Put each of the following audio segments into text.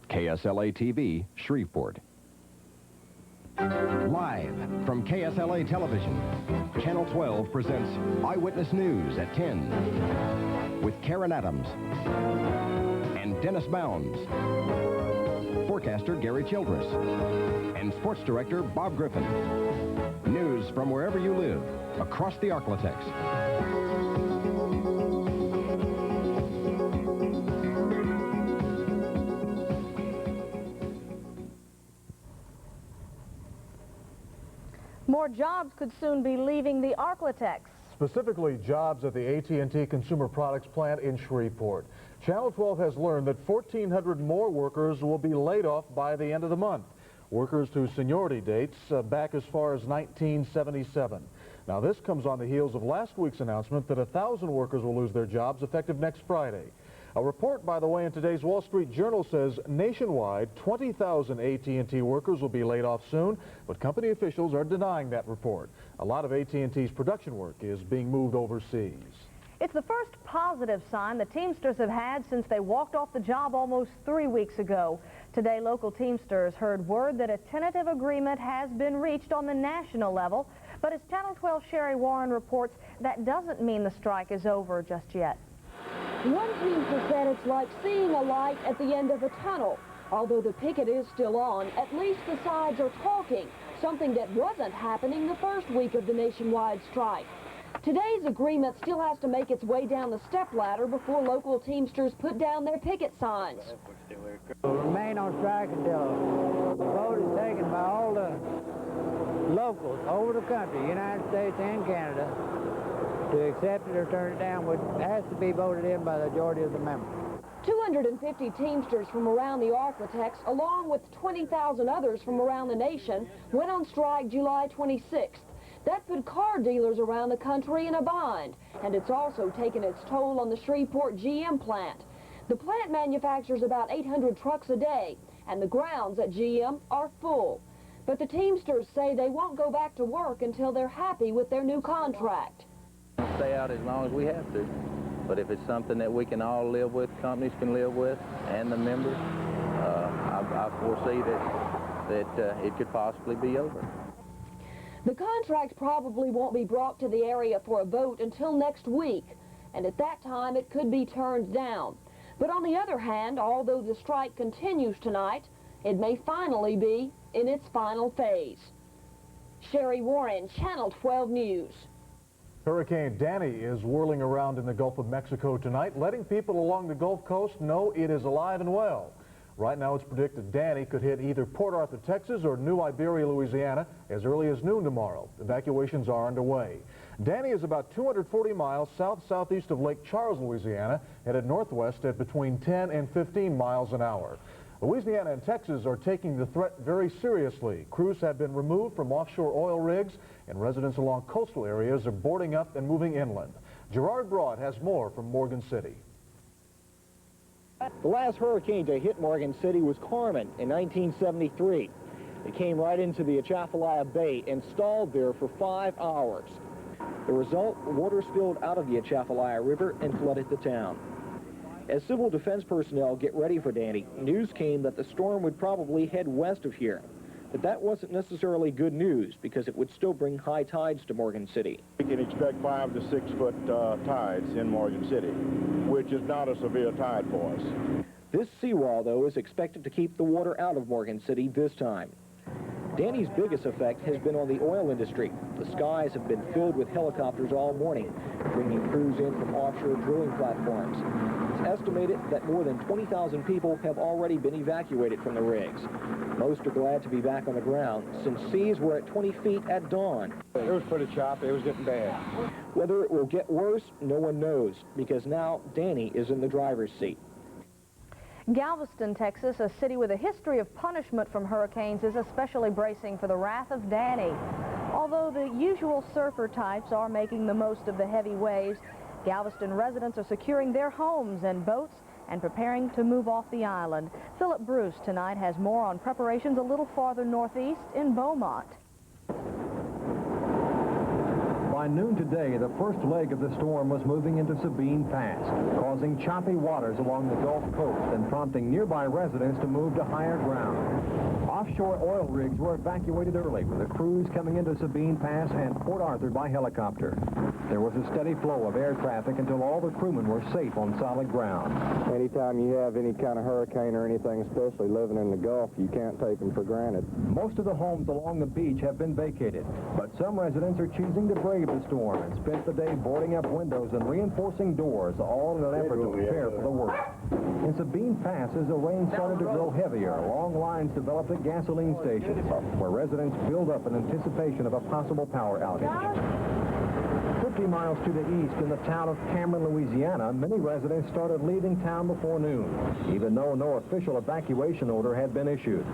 KSLA TV, Shreveport. Live from KSLA Television, Channel 12 presents Eyewitness News at 10 with Karin Adams and Dennis Bounds, forecaster Gary Childress, and sports director Bob Griffin. News from wherever you live, across the Arklatex. More jobs could soon be leaving the Arklatex. Specifically, jobs at the AT&T Consumer Products plant in Shreveport. Channel 12 has learned that 1,400 more workers will be laid off by the end of the month. Workers whose seniority dates back as far as 1977. Now, this comes on the heels of last week's announcement that 1,000 workers will lose their jobs effective next Friday. A report, by the way, in today's Wall Street Journal says nationwide 20,000 AT&T workers will be laid off soon, but company officials are denying that report. A lot of AT&T's production work is being moved overseas. It's the first positive sign the Teamsters have had since they walked off the job almost 3 weeks ago. Today, local Teamsters heard word that a tentative agreement has been reached on the national level, but as Channel 12 Sherry Warren reports, that doesn't mean the strike is over just yet. One Teamster said it's like seeing a light at the end of a tunnel. Although the picket is still on, at least the sides are talking, something that wasn't happening the first week of the nationwide strike. Today's agreement still has to make its way down the stepladder before local Teamsters put down their picket signs. We'll remain on strike until the vote is taken by all the locals over the country, United States and Canada, to accept it or turn it down, which has to be voted in by the majority of the members. 250 Teamsters from around the Arklatex, along with 20,000 others from around the nation, went on strike July 26th. That put car dealers around the country in a bind, and it's also taken its toll on the Shreveport GM plant. The plant manufactures about 800 trucks a day, and the grounds at GM are full. But the Teamsters say they won't go back to work until they're happy with their new contract. Stay out as long as we have to, but if it's something that we can all live with, companies can live with, and the members, I foresee that it could possibly be over. The contract probably won't be brought to the area for a vote until next week, and at that time it could be turned down. But on the other hand, although the strike continues tonight, it may finally be in its final phase. Sherry Warren, Channel 12 News. Hurricane Danny is whirling around in the Gulf of Mexico tonight, letting people along the Gulf Coast know it is alive and well. Right now, it's predicted Danny could hit either Port Arthur, Texas, or New Iberia, Louisiana, as early as noon tomorrow. Evacuations are underway. Danny is about 240 miles south-southeast of Lake Charles, Louisiana, headed northwest at between 10 and 15 miles an hour. Louisiana and Texas are taking the threat very seriously. Crews have been removed from offshore oil rigs, and residents along coastal areas are boarding up and moving inland. Gerard Broad has more from Morgan City. The last hurricane to hit Morgan City was Carmen in 1973. It came right into the Atchafalaya Bay and stalled there for 5 hours. The result, water spilled out of the Atchafalaya River and flooded the town. As civil defense personnel get ready for Danny, news came that the storm would probably head west of here. But that wasn't necessarily good news because it would still bring high tides to Morgan City. We can expect 5 to 6 foot tides in Morgan City, which is not a severe tide for us. This seawall, though, is expected to keep the water out of Morgan City this time. Danny's biggest effect has been on the oil industry. The skies have been filled with helicopters all morning, bringing crews in from offshore drilling platforms. It's estimated that more than 20,000 people have already been evacuated from the rigs. Most are glad to be back on the ground, since seas were at 20 feet at dawn. It was pretty choppy. It was getting bad. Whether it will get worse, no one knows, because now Danny is in the driver's seat. Galveston, Texas, a city with a history of punishment from hurricanes, is especially bracing for the wrath of Danny. Although the usual surfer types are making the most of the heavy waves, Galveston residents are securing their homes and boats and preparing to move off the island. Philip Bruce tonight has more on preparations a little farther northeast in Beaumont. By by noon today, the first leg of the storm was moving into Sabine Pass, causing choppy waters along the Gulf Coast and prompting nearby residents to move to higher ground. Offshore oil rigs were evacuated early, with the crews coming into Sabine Pass and Port Arthur by helicopter. There was a steady flow of air traffic until all the crewmen were safe on solid ground. Anytime you have any kind of hurricane or anything, especially living in the Gulf, you can't take them for granted. Most of the homes along the beach have been vacated, but some residents are choosing to brave the storm and spent the day boarding up windows and reinforcing doors, all in an effort to prepare for the worst. In Sabine Pass, as the rain started to grow heavier, long lines developed at gasoline stations, where residents build up in anticipation of a possible power outage. 50 miles to the east in the town of Cameron, Louisiana, many residents started leaving town before noon, even though no official evacuation order had been issued.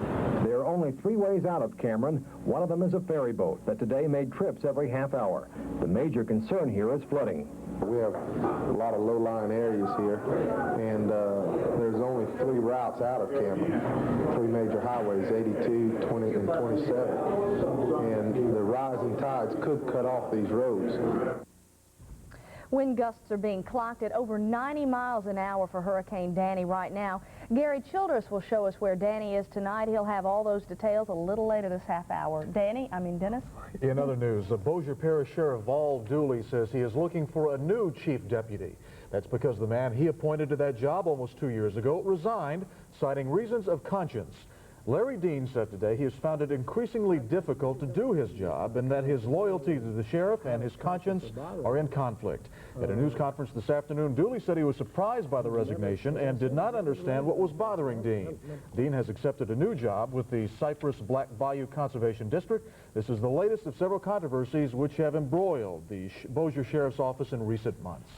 There are only 3 ways out of Cameron. One of them is a ferry boat that today made trips every half hour. The major concern here is flooding. We have a lot of low-lying areas here, and there's only 3 routes out of Cameron, 3 major highways, 82, 20, and 27, and the rising tides could cut off these roads. Wind gusts are being clocked at over 90 miles an hour for Hurricane Danny right now. Gary Childress will show us where Danny is tonight. He'll have all those details a little later this half hour. Dennis? In other news, the Bossier Parish Sheriff Vol Bewley says he is looking for a new chief deputy. That's because the man he appointed to that job almost 2 years ago resigned, citing reasons of conscience. Larry Dean said today he has found it increasingly difficult to do his job and that his loyalty to the sheriff and his conscience are in conflict. At a news conference this afternoon, Dooley said he was surprised by the resignation and did not understand what was bothering Dean. Dean has accepted a new job with the Cypress Black Bayou Conservation District. This is the latest of several controversies which have embroiled the Bossier Sheriff's Office in recent months.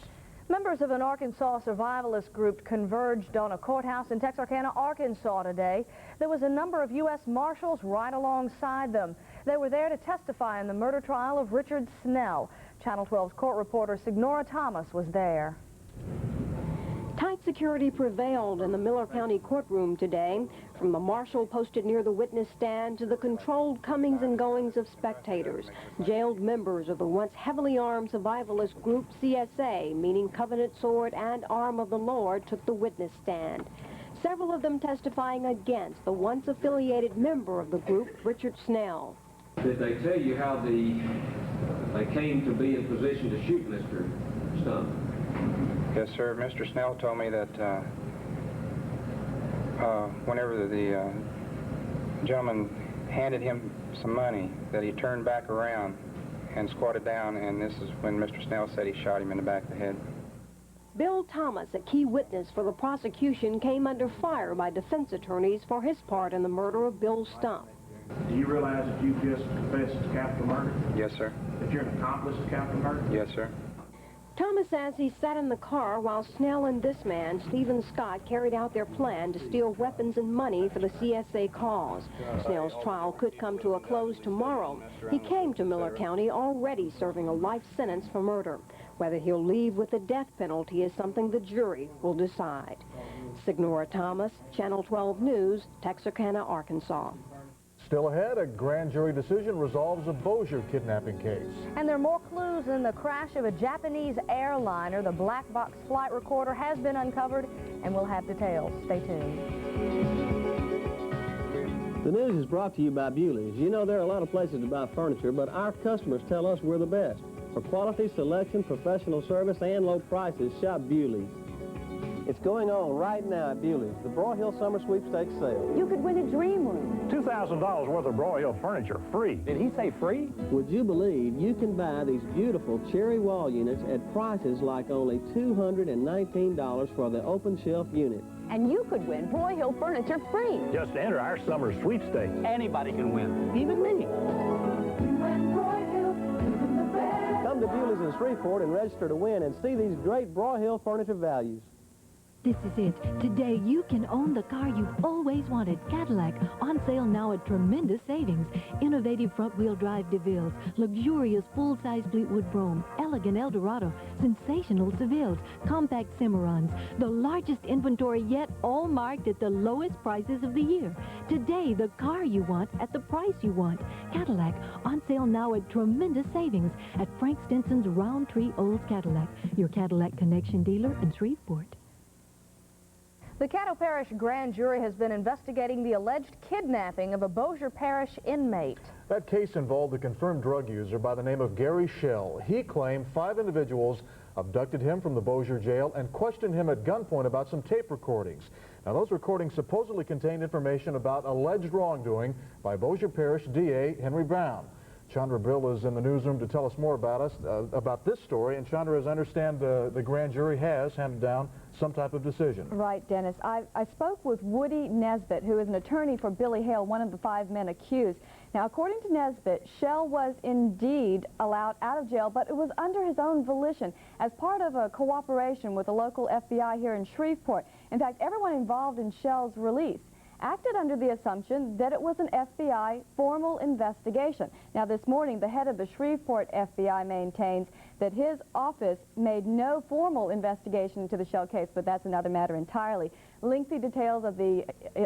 Members of an Arkansas survivalist group converged on a courthouse in Texarkana, Arkansas today. There was a number of U.S. Marshals right alongside them. They were there to testify in the murder trial of Richard Snell. Channel 12's court reporter Signora Thomas was there. Tight security prevailed in the Miller County courtroom today, from the marshal posted near the witness stand to the controlled comings and goings of spectators. Jailed members of the once heavily armed survivalist group CSA, meaning Covenant Sword and Arm of the Lord, took the witness stand. Several of them testifying against the once affiliated member of the group, Richard Snell. Did they tell you how they came to be in position to shoot Mr. Stump? Yes, sir. Mr. Snell told me that whenever the gentleman handed him some money, that he turned back around and squatted down, and this is when Mr. Snell said he shot him in the back of the head. Bill Thomas, a key witness for the prosecution, came under fire by defense attorneys for his part in the murder of Bill Stump. Do you realize that you just confessed to capital murder? Yes, sir. That you're an accomplice to capital murder? Yes, sir. Thomas says he sat in the car while Snell and this man, Stephen Scott, carried out their plan to steal weapons and money for the CSA cause. Snell's trial could come to a close tomorrow. He came to Miller County already serving a life sentence for murder. Whether he'll leave with the death penalty is something the jury will decide. Signora Thomas, Channel 12 News, Texarkana, Arkansas. Still ahead, a grand jury decision resolves a Bossier kidnapping case. And there are more clues in the crash of a Japanese airliner. The black box flight recorder has been uncovered, and we'll have details. Stay tuned. The news is brought to you by Bewley's. You know, there are a lot of places to buy furniture, but our customers tell us we're the best. For quality, selection, professional service, and low prices, shop Bewley's. It's going on right now at Bewley's, the Broyhill Summer Sweepstakes sale. You could win a dream room. $2,000 worth of Broyhill furniture free. Did he say free? Would you believe you can buy these beautiful cherry wall units at prices like only $219 for the open shelf unit? And you could win Broyhill furniture free. Just enter our summer sweepstakes. Anybody can win, even me. Come to Bewley's in Shreveport and register to win and see these great Broyhill furniture values. This is it. Today you can own the car you've always wanted. Cadillac, on sale now at tremendous savings. Innovative front-wheel drive DeVilles, luxurious full-size Fleetwood Brougham, elegant Eldorado, sensational Sevilles, compact Cimarrons. The largest inventory yet, all marked at the lowest prices of the year. Today, the car you want at the price you want. Cadillac, on sale now at tremendous savings at Frank Stinson's Rountree Olds Cadillac, your Cadillac Connection dealer in Shreveport. The Caddo Parish Grand Jury has been investigating the alleged kidnapping of a Bossier Parish inmate. That case involved a confirmed drug user by the name of Gary Childress. He claimed 5 individuals abducted him from the Bossier jail and questioned him at gunpoint about some tape recordings. Now, those recordings supposedly contained information about alleged wrongdoing by Bossier Parish DA Henry Brown. Chandra Bill is in the newsroom to tell us more about this story. And Chandra, as I understand, the grand jury has handed down some type of decision. Right, Dennis. I spoke with Woody Nesbitt, who is an attorney for Billy Hale, one of the 5 men accused. Now, according to Nesbitt, Shell was indeed allowed out of jail, but it was under his own volition as part of a cooperation with the local FBI here in Shreveport. In fact, everyone involved in Shell's release acted under the assumption that it was an FBI formal investigation. Now, this morning, the head of the Shreveport FBI maintains that his office made no formal investigation into the Shell case, but that's another matter entirely. Lengthy details of the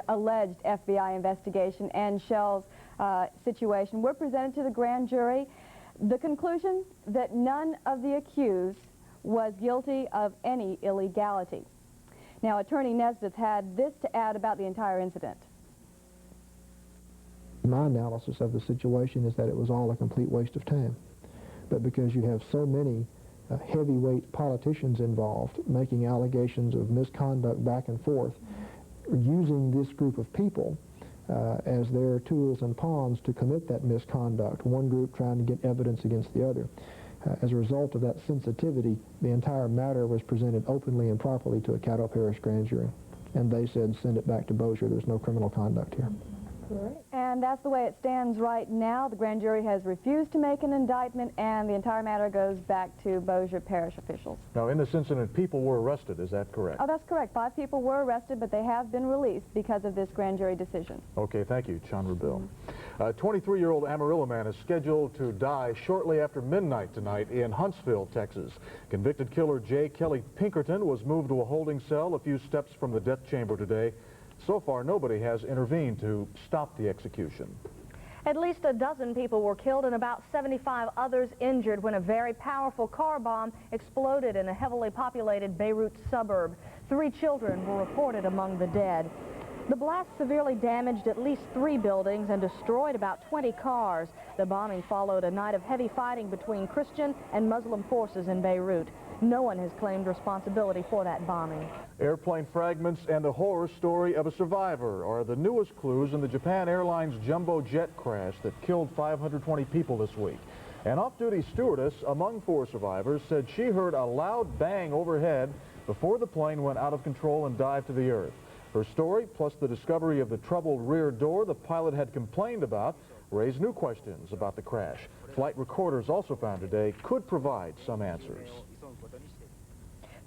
alleged FBI investigation and Shell's situation were presented to the grand jury. The conclusion that none of the accused was guilty of any illegality. Now, Attorney Nesbitt had this to add about the entire incident. My analysis of the situation is that it was all a complete waste of time. But because you have so many heavyweight politicians involved making allegations of misconduct back and forth, using this group of people as their tools and pawns to commit that misconduct, one group trying to get evidence against the other. As a result of that sensitivity, the entire matter was presented openly and properly to a Caddo Parish grand jury. And they said, send it back to Bossier. There's no criminal conduct here. And that's the way it stands right now. The grand jury has refused to make an indictment, and the entire matter goes back to Bossier Parish officials. Now, in this incident, people were arrested. Is that correct? Oh, that's correct. 5 people were arrested, but they have been released because of this grand jury decision. Okay, thank you, Chandra Bill. 23-year-old Amarillo man is scheduled to die shortly after midnight tonight in Huntsville, Texas. Convicted killer J. Kelly Pinkerton was moved to a holding cell a few steps from the death chamber today. So far, nobody has intervened to stop the execution. At least a dozen people were killed and about 75 others injured when a very powerful car bomb exploded in a heavily populated Beirut suburb. 3 children were reported among the dead. The blast severely damaged at least 3 buildings and destroyed about 20 cars. The bombing followed a night of heavy fighting between Christian and Muslim forces in Beirut. No one has claimed responsibility for that bombing. Airplane fragments and the horror story of a survivor are the newest clues in the Japan Airlines jumbo jet crash that killed 520 people this week. An off-duty stewardess among 4 survivors said she heard a loud bang overhead before the plane went out of control and dived to the earth. Her story, plus the discovery of the troubled rear door the pilot had complained about, raised new questions about the crash. Flight recorders also found today could provide some answers.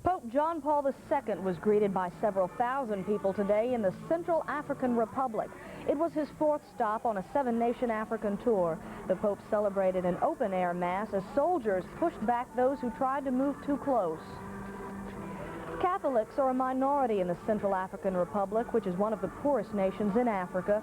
Pope John Paul II was greeted by several thousand people today in the Central African Republic. It was his 4th stop on a 7-nation African tour. The Pope celebrated an open-air mass as soldiers pushed back those who tried to move too close. Catholics are a minority in the Central African Republic, which is one of the poorest nations in Africa.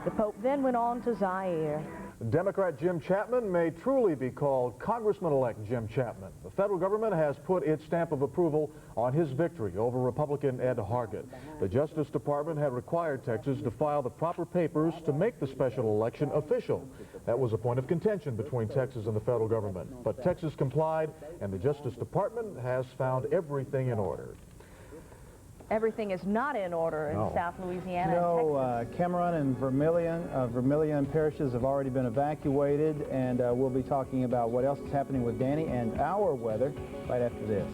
The Pope then went on to Zaire. Democrat Jim Chapman may truly be called Congressman-elect Jim Chapman. The federal government has put its stamp of approval on his victory over Republican Ed Hargett. The Justice Department had required Texas to file the proper papers to make the special election official. That was a point of contention between Texas and the federal government. But Texas complied, and the Justice Department has found everything in order. Everything is not in order in South Louisiana and Texas. Cameron and Vermilion parishes have already been evacuated, and we'll be talking about what else is happening with Danny and our weather right after this.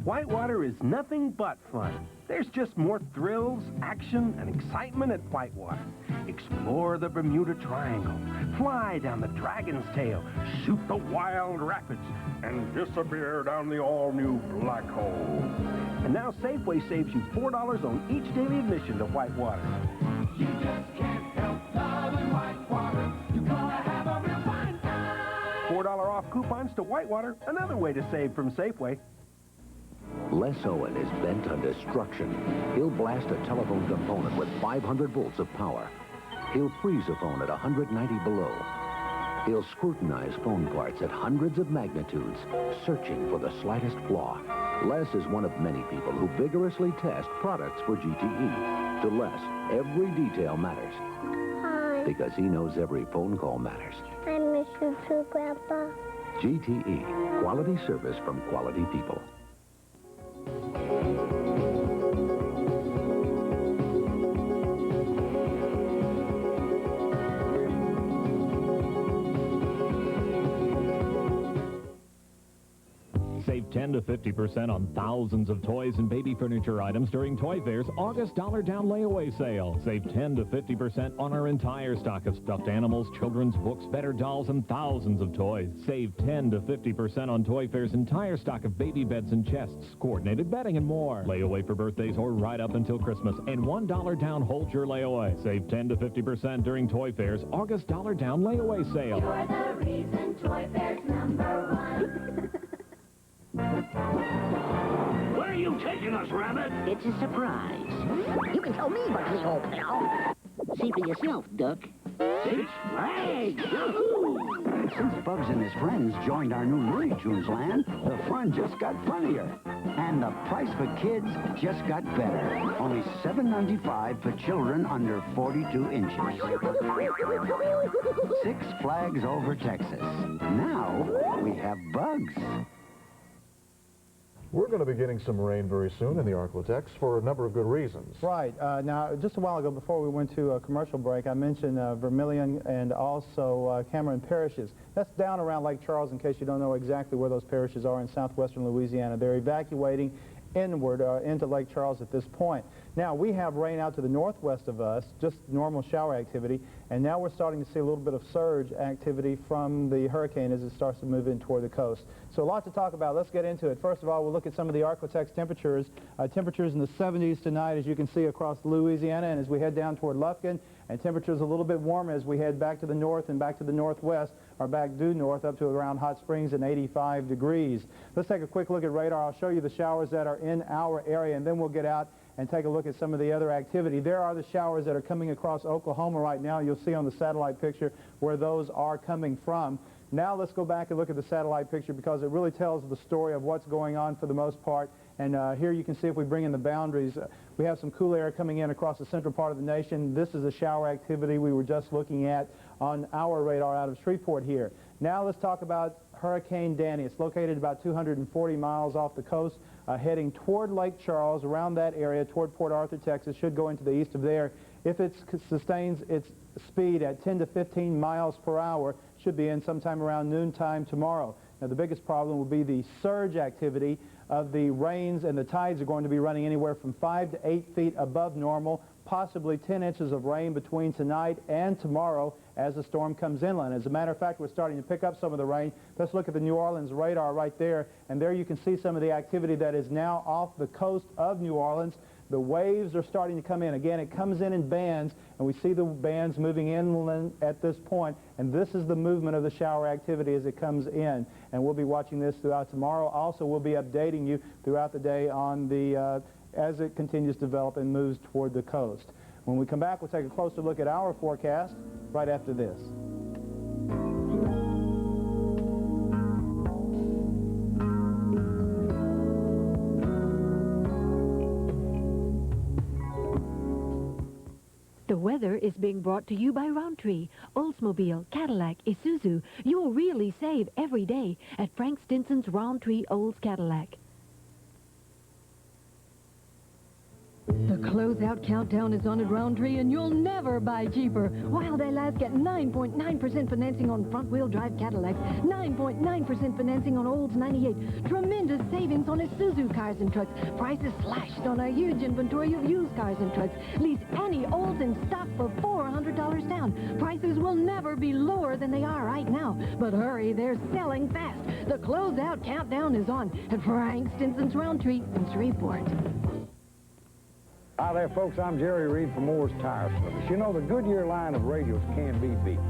Whitewater is nothing but fun. There's just more thrills, action, and excitement at Whitewater. explore the Bermuda Triangle, fly down the Dragon's Tail, shoot the Wild Rapids, and disappear down the all-new Black Hole. And now Safeway saves you $4 on each daily admission to Whitewater. You just can't help loving Whitewater. You're gonna have a real fine time. $4 off coupons to Whitewater, another way to save from Safeway. Les Owen is bent on destruction. He'll blast a telephone component with 500 volts of power. He'll freeze a phone at 190 below. He'll scrutinize phone parts at hundreds of magnitudes, searching for the slightest flaw. Les is one of many people who vigorously test products for GTE. To Les, every detail matters. Hi. Because he knows every phone call matters. I miss you too, Grandpa. GTE, quality service from quality people. Save 10 to 50% on thousands of toys and baby furniture items during Toy Fair's August Dollar Down Layaway Sale. Save 10 to 50% on our entire stock of stuffed animals, children's books, better dolls, and thousands of toys. Save 10 to 50% on Toy Fair's entire stock of baby beds and chests, coordinated bedding, and more. Layaway for birthdays or right up until Christmas, and $1 down holds your layaway. Save 10 to 50% during Toy Fair's August Dollar Down Layaway Sale. You're the reason Toy Fair's #1. Where are you taking us, Rabbit? It's a surprise. You can tell me, Buckley, old pal. See for yourself, Duck. 6 Flags! Yahoo! Since Bugs and his friends joined our new Looney Tunes land, the fun just got funnier. And the price for kids just got better. Only $7.95 for children under 42 inches. 6 Flags over Texas. Now we have Bugs. We're going to be getting some rain very soon in the Arklatex for a number of good reasons. Right. Now, just a while ago, before we went to a commercial break, I mentioned Vermilion and also Cameron parishes. That's down around Lake Charles, in case you don't know exactly where those parishes are in southwestern Louisiana. They're evacuating inward into Lake Charles at this point. Now, we have rain out to the northwest of us, just normal shower activity, and now we're starting to see a little bit of surge activity from the hurricane as it starts to move in toward the coast. So a lot to talk about. Let's get into it. First of all, we'll look at some of the Arklatex temperatures. Temperatures in the 70s tonight, as you can see, across Louisiana, and as we head down toward Lufkin, and temperatures a little bit warmer as we head back to the north and back to the northwest, or back due north up to around Hot Springs and 85 degrees. Let's take a quick look at radar. I'll show you the showers that are in our area, and then we'll get out and take a look at some of the other activity. There are the showers that are coming across Oklahoma right now. You'll see on the satellite picture where those are coming from. Now let's go back and look at the satellite picture because it really tells the story of what's going on for the most part. And here you can see if we bring in the boundaries, we have some cool air coming in across the central part of the nation. This is a shower activity we were just looking at on our radar out of Shreveport here. Now let's talk about Hurricane Danny. It's located about 240 miles off the coast, heading toward Lake Charles, around that area, toward Port Arthur, Texas. Should go into the east of there. If it sustains its speed at 10 to 15 miles per hour, should be in sometime around noontime tomorrow. Now, the biggest problem will be the surge activity of the rains, and the tides are going to be running anywhere from 5 to 8 feet above normal, possibly 10 inches of rain between tonight and tomorrow as the storm comes inland. As a matter of fact, we're starting to pick up some of the rain. Let's look at the New Orleans radar right there, and there you can see some of the activity that is now off the coast of New Orleans. The waves are starting to come in. Again, it comes in bands, and we see the bands moving inland at this point, and this is the movement of the shower activity as it comes in. And we'll be watching this throughout tomorrow. Also, we'll be updating you throughout the day on the as it continues to develop and moves toward the coast. When we come back, we'll take a closer look at our forecast right after this. The weather is being brought to you by Rountree, Oldsmobile, Cadillac, Isuzu. You'll really save every day at Frank Stinson's Rountree Olds Cadillac. The closeout countdown is on at Rountree, and you'll never buy cheaper. While they last, get 9.9% financing on front-wheel drive Cadillacs, 9.9% financing on Olds 98, tremendous savings on Isuzu cars and trucks, prices slashed on a huge inventory of used cars and trucks. Lease any Olds in stock for $400 down. Prices will never be lower than they are right now. But hurry, they're selling fast. The closeout countdown is on at Frank Stinson's Rountree in Shreveport. Hi there, folks. I'm Jerry Reed from Moore's Tire Service. You know, the Goodyear line of radios can be beat.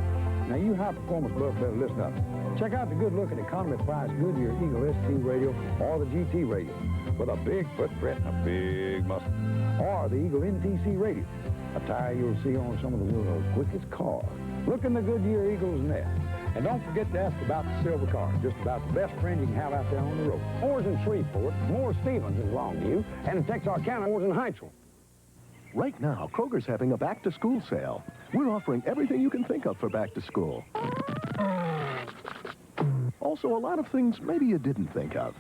Now, you high-performance buffs better listen up. Check out the good-looking economy-priced Goodyear Eagle ST radio or the GT radio with a big footprint and a big muscle. Or the Eagle NTC radio, a tire you'll see on some of the world's quickest cars. Look in the Goodyear Eagle's nest. And don't forget to ask about the silver car, just about the best friend you can have out there on the road. Moore's in Shreveport, Moore's Stevens in Longview, and in Texarkana, Moore's in Hyattsville. Right now, Kroger's having a back-to-school sale. We're offering everything you can think of for back-to-school. Also, a lot of things maybe you didn't think of.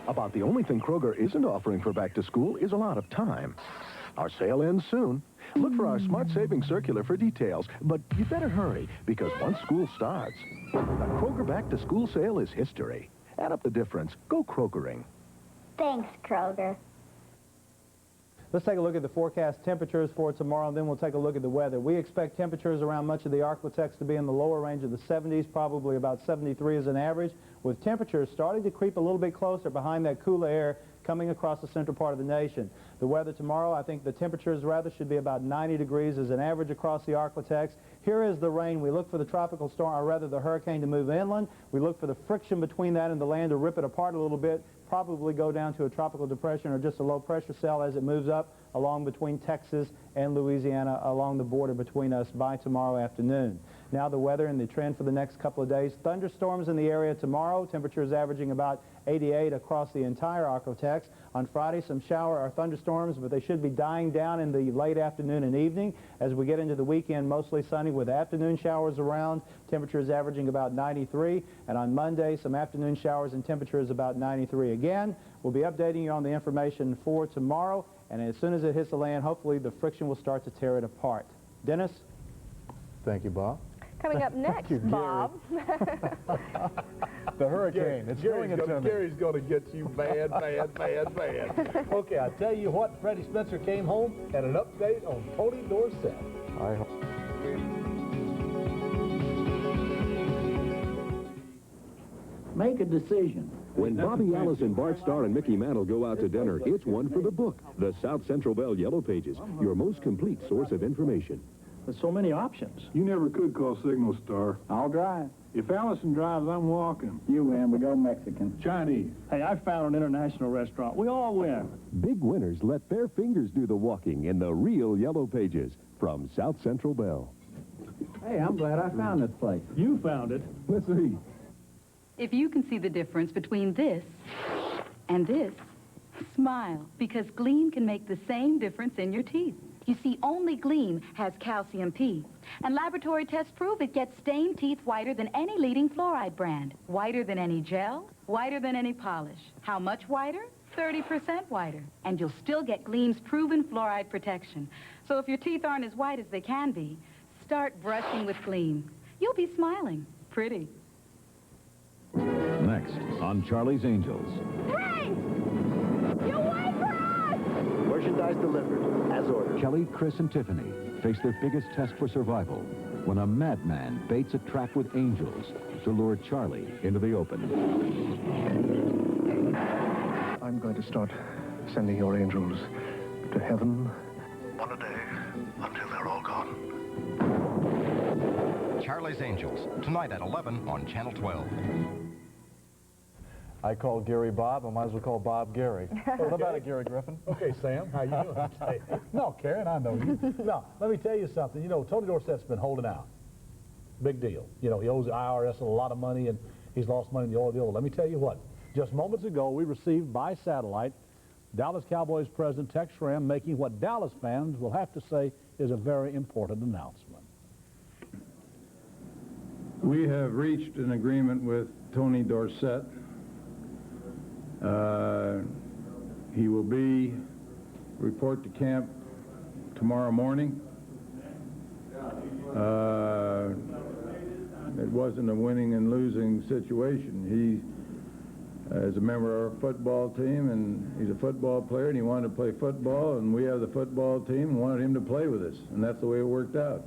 About the only thing Kroger isn't offering for back-to-school is a lot of time. Our sale ends soon. Look for our Smart Savings Circular for details, but you better hurry, because once school starts, the Kroger back-to-school sale is history. Add up the difference. Go Krogering. Thanks, Kroger. Let's take a look at the forecast temperatures for tomorrow, and then we'll take a look at the weather. We expect temperatures around much of the Arklatex to be in the lower range of the 70s, probably about 73 as an average, with temperatures starting to creep a little bit closer behind that cooler air coming across the central part of the nation. The weather tomorrow, I think the temperatures rather should be about 90 degrees as an average across the Arklatex. Here is the rain. We look for the tropical storm, or rather the hurricane, to move inland. We look for the friction between that and the land to rip it apart a little bit, probably go down to a tropical depression or just a low pressure cell as it moves up along between Texas and Louisiana, along the border between us by tomorrow afternoon. Now the weather and the trend for the next couple of days. Thunderstorms in the area tomorrow. Temperatures averaging about 88 across the entire Arklatex. On Friday, some shower or thunderstorms, but they should be dying down in the late afternoon and evening. As we get into the weekend, mostly sunny with afternoon showers around. Temperatures averaging about 93. And on Monday, some afternoon showers and temperatures about 93 again. We'll be updating you on the information for tomorrow. And as soon as it hits the land, hopefully the friction will start to tear it apart. Dennis? Thank you, Bob. Coming up next, Bob. The hurricane. It's going into Gary's going to get you bad. Okay, I tell you what, Freddie Spencer came home and an update on Tony Dorsett. I hope. Make a decision. When Bobby Alice and Bart Starr and Mickey Mantle go out to dinner, it's one for the book. The South Central Bell Yellow Pages, your most complete source of information. There's so many options. You never could call Signal Star. I'll drive. If Allison drives, I'm walking. You win. We go Mexican. Chinese. Hey, I found an international restaurant. We all win. Big winners let their fingers do the walking in the real Yellow Pages from South Central Bell. Hey, I'm glad I found this place. You found it. Let's see. If you can see the difference between this and this, smile, because Gleem can make the same difference in your teeth. You see, only Gleem has calcium P, and laboratory tests prove it gets stained teeth whiter than any leading fluoride brand. Whiter than any gel, whiter than any polish. How much whiter? 30% whiter. And you'll still get Gleem's proven fluoride protection. So if your teeth aren't as white as they can be, start brushing with Gleem. You'll be smiling. Pretty. Next on Charlie's Angels. Hey! You wait for us! Merchandise delivered, as ordered. Kelly, Chris, and Tiffany face their biggest test for survival when a madman baits a trap with angels to lure Charlie into the open. I'm going to start sending your angels to heaven. One a day, until they're all gone. Charlie's Angels, tonight at 11 on Channel 12. I call Gary Bob. I might as well call Bob Gary. What about it, Gary Griffin? Okay, Sam, how you doing? Okay. No, Karin, I know you. No, let me tell you something. You know, Tony Dorsett's been holding out. Big deal. You know, he owes the IRS a lot of money, and he's lost money in the oil deal. Let me tell you what. Just moments ago, we received by satellite Dallas Cowboys president Tex Schramm making what Dallas fans will have to say is a very important announcement. We have reached an agreement with Tony Dorsett. He will report to camp tomorrow morning. It wasn't a winning and losing situation. He is a member of our football team, and he's a football player, and he wanted to play football, and we have the football team and wanted him to play with us, and that's the way it worked out.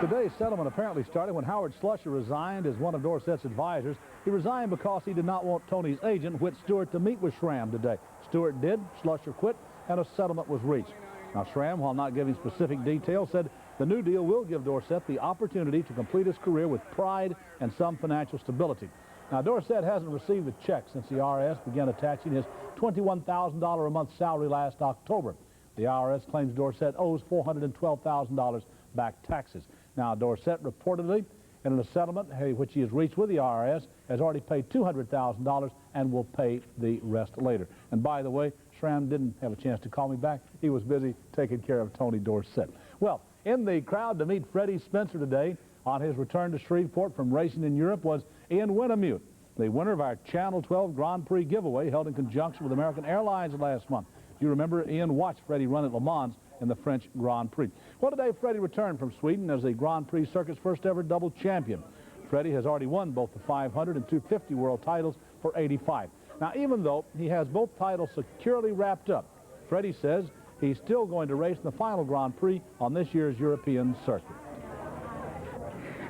Today's settlement apparently started when Howard Slusher resigned as one of Dorsett's advisors. He resigned because he did not want Tony's agent, Whit Stewart, to meet with Schramm today. Stewart did, Slusher quit, and a settlement was reached. Now, Schramm, while not giving specific details, said the new deal will give Dorsett the opportunity to complete his career with pride and some financial stability. Now, Dorsett hasn't received a check since the IRS began attaching his $21,000 a month salary last October. The IRS claims Dorsett owes $412,000 back taxes. Now, Dorsett reportedly, in a settlement which he has reached with the IRS, has already paid $200,000 and will pay the rest later. And by the way, Schramm didn't have a chance to call me back. He was busy taking care of Tony Dorsett. Well, in the crowd to meet Freddie Spencer today on his return to Shreveport from racing in Europe was Ian Winnemute, the winner of our Channel 12 Grand Prix giveaway held in conjunction with American Airlines last month. You remember Ian watched Freddie run at Le Mans in the French Grand Prix. Well, today Freddie returned from Sweden as the Grand Prix circuit's first ever double champion. Freddie has already won both the 500 and 250 world titles for 85. Now, even though he has both titles securely wrapped up, Freddie says he's still going to race in the final Grand Prix on this year's European circuit.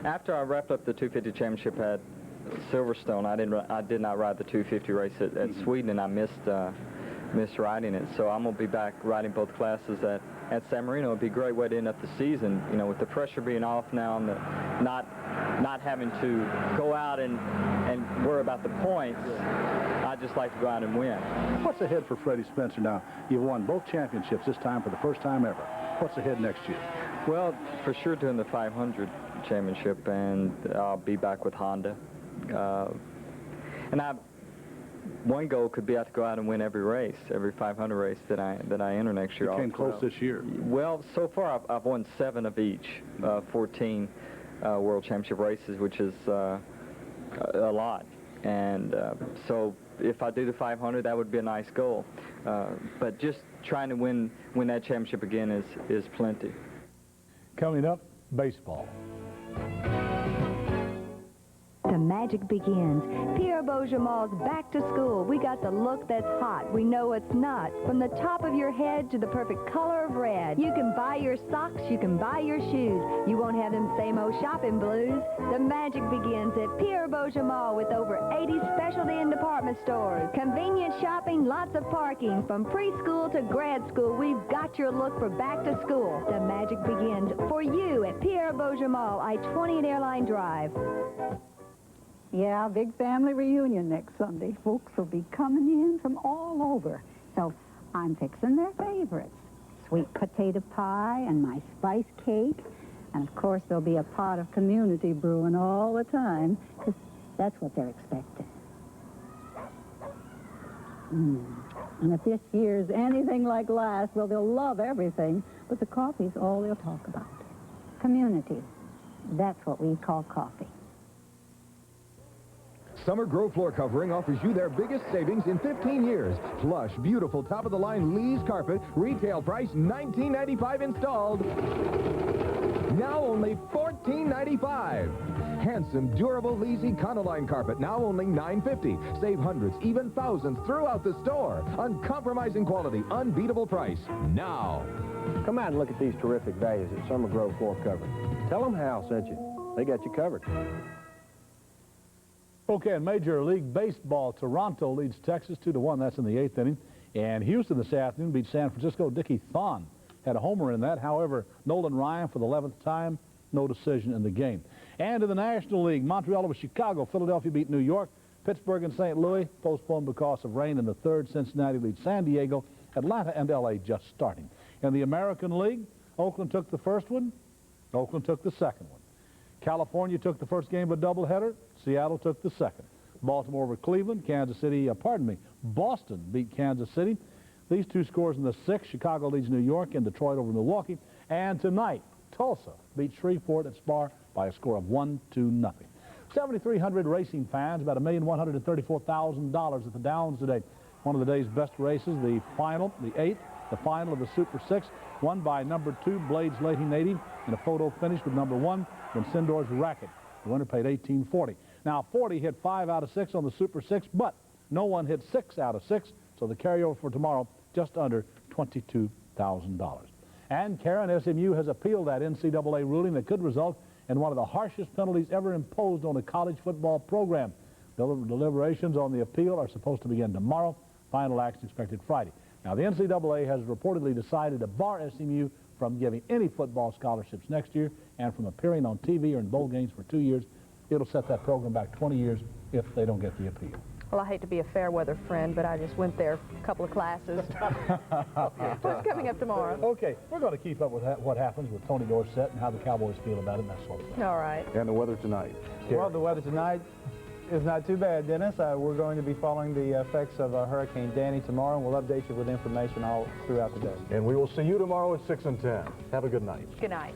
After I wrapped up the 250 championship at Silverstone, I did not ride the 250 race at Sweden, and I missed riding it. So I'm going to be back riding both classes at San Marino. It'd be a great way to end up the season, you know, with the pressure being off now and not having to go out and worry about the points. I'd just like to go out and win. What's ahead for Freddie Spencer now? You've won both championships this time for the first time ever. What's ahead next year? Well, for sure doing the 500 championship, and I'll be back with Honda. And one goal could be to go out and win every race, every 500 race that I enter next year. You came close this year. Well, so far I've won 7 of each, 14 World Championship races, which is a lot. And so if I do the 500, that would be a nice goal. But just trying to win that championship again is plenty. Coming up, baseball. The magic begins. Pierre Bossier Mall's back to school. We got the look that's hot. We know it's not. From the top of your head to the perfect color of red. You can buy your socks. You can buy your shoes. You won't have them same old shopping blues. The magic begins at Pierre Bossier Mall with over 80 specialty and department stores. Convenient shopping, lots of parking. From preschool to grad school, we've got your look for back to school. The magic begins for you at Pierre Bossier Mall, I-20 and Airline Drive. Yeah, big family reunion next Sunday. Folks will be coming in from all over. So I'm fixing their favorites. Sweet potato pie and my spice cake. And, of course, there'll be a pot of community brewing all the time, because that's what they're expecting. And if this year's anything like last, well, they'll love everything, but the coffee's all they'll talk about. Community. That's what we call coffee. Summer Grove Floor Covering offers you their biggest savings in 15 years. Plush, beautiful, top-of-the-line Lee's carpet, retail price $19.95 installed. Now only $14.95. Handsome, durable Lee's Econoline carpet, now only $9.50. Save hundreds, even thousands throughout the store. Uncompromising quality, unbeatable price. Now. Come out and look at these terrific values at Summer Grove Floor Covering. Tell them Hal sent you. They got you covered. Okay, in Major League Baseball, Toronto leads Texas 2-1. That's in the 8th inning. And Houston this afternoon beat San Francisco. Dickie Thon had a homer in that. However, Nolan Ryan for the 11th time, no decision in the game. And in the National League, Montreal over Chicago. Philadelphia beat New York. Pittsburgh and St. Louis postponed because of rain in the 3rd. Cincinnati leads San Diego. Atlanta and L.A. just starting. In the American League, Oakland took the first one. Oakland took the second one. California took the first game of a doubleheader. Seattle took the second. Baltimore over Cleveland. Boston beat Kansas City. These two scores in the 6th. Chicago leads New York and Detroit over Milwaukee. And tonight, Tulsa beat Shreveport at Spar by a score of 1-0. 7,300 racing fans, about $1,134,000 at the Downs today. one of the day's best races, the final, the 8th, the final of the Super 6, won by number 2, Blades Lady Native, in a photo finish with number 1, Vincendor's Racket. The winner paid $18.40. Now, 40 hit 5 out of 6 on the Super 6, but no one hit 6 out of 6, so the carryover for tomorrow, just under $22,000. And Karin, SMU has appealed that NCAA ruling that could result in one of the harshest penalties ever imposed on a college football program. Deliberations on the appeal are supposed to begin tomorrow. Final action expected Friday. Now, the NCAA has reportedly decided to bar SMU from giving any football scholarships next year and from appearing on TV or in bowl games for 2 years. It'll set that program back 20 years if they don't get the appeal. Well, I hate to be a fair weather friend, but I just went there a couple of classes. What's coming up tomorrow? Okay, we're going to keep up with what happens with Tony Dorsett and how the Cowboys feel about it and that sort of thing. All right. And the weather tonight. Well, the weather tonight is not too bad, Dennis. We're going to be following the effects of Hurricane Danny tomorrow, and we'll update you with information all throughout the day. And we will see you tomorrow at 6 and 10. Have a good night. Good night.